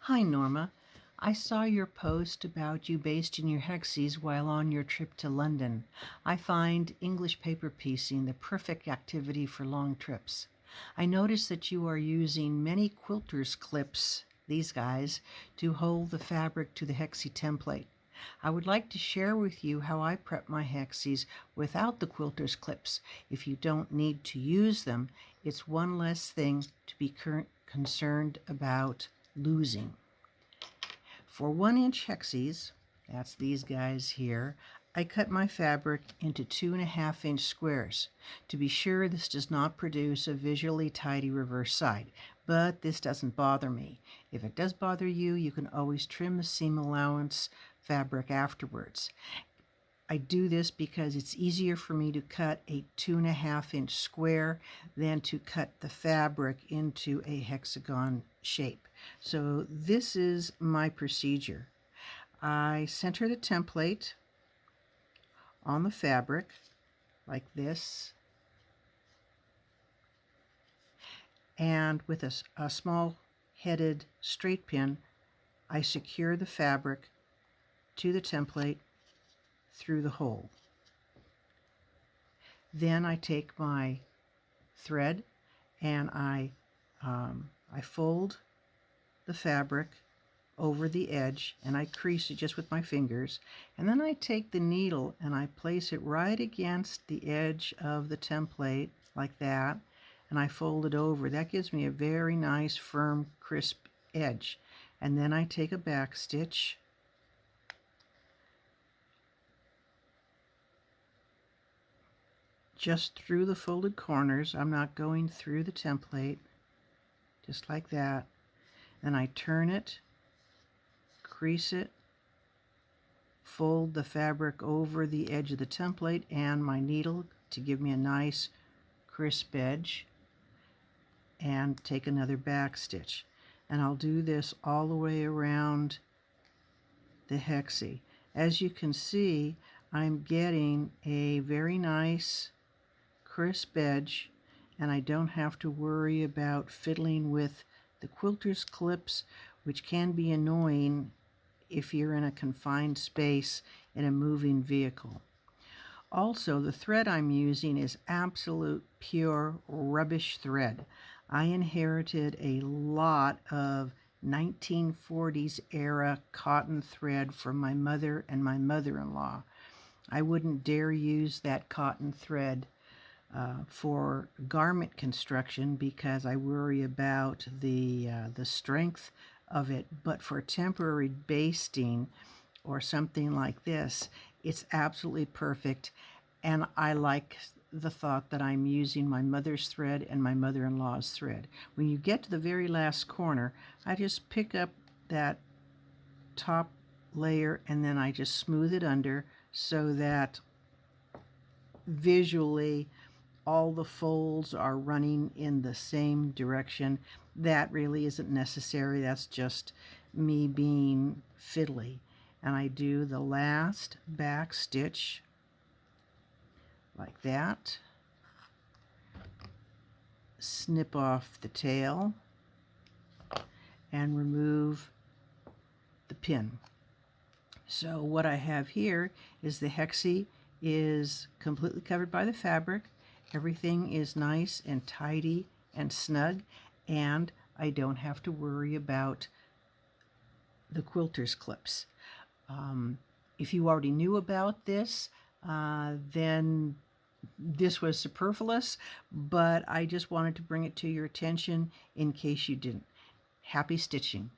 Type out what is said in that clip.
Hi Norma, I saw your post about you basting your hexies while on your trip to London. I find English paper piecing the perfect activity for long trips. I noticed that you are using many quilters clips, these guys, to hold the fabric to the hexie template. I would like to share with you how I prep my hexies without the quilters clips. If you don't need to use them, it's one less thing to be concerned about losing. For 1-inch hexies, that's these guys here, I cut my fabric into 2.5-inch squares. To be sure, this does not produce a visually tidy reverse side, but this doesn't bother me. If it does bother you, you can always trim the seam allowance fabric afterwards. I do this because it's easier for me to cut a 2.5-inch square than to cut the fabric into a hexagon shape. So this is my procedure. I center the template on the fabric like this, and with a small headed straight pin, I secure the fabric to the template through the hole. Then I take my thread and I fold the fabric over the edge and I crease it just with my fingers, and then I take the needle and I place it right against the edge of the template like that, and I fold it over. That gives me a very nice firm crisp edge. And then I take a back stitch just through the folded corners. I'm not going through the template, just like that. Then I turn it, crease it, fold the fabric over the edge of the template and my needle to give me a nice crisp edge, and take another back stitch. And I'll do this all the way around the hexie. As you can see, I'm getting a very nice crisp edge, and I don't have to worry about fiddling with the quilter's clips, which can be annoying if you're in a confined space in a moving vehicle. Also, the thread I'm using is absolute pure rubbish thread. I inherited a lot of 1940s era cotton thread from my mother and my mother-in-law. I wouldn't dare use that cotton thread for garment construction because I worry about the strength of it, but for temporary basting or something like this, it's absolutely perfect. And I like the thought that I'm using my mother's thread and my mother-in-law's thread. When you get to the very last corner, I just pick up that top layer and then I just smooth it under so that visually all the folds are running in the same direction. That really isn't necessary. That's just me being fiddly. And I do the last back stitch like that. Snip off the tail and remove the pin. So what I have here is the hexie is completely covered by the fabric. Everything is nice and tidy and snug, and I don't have to worry about the quilter's clips. If you already knew about this, then this was superfluous, but I just wanted to bring it to your attention in case you didn't. Happy stitching.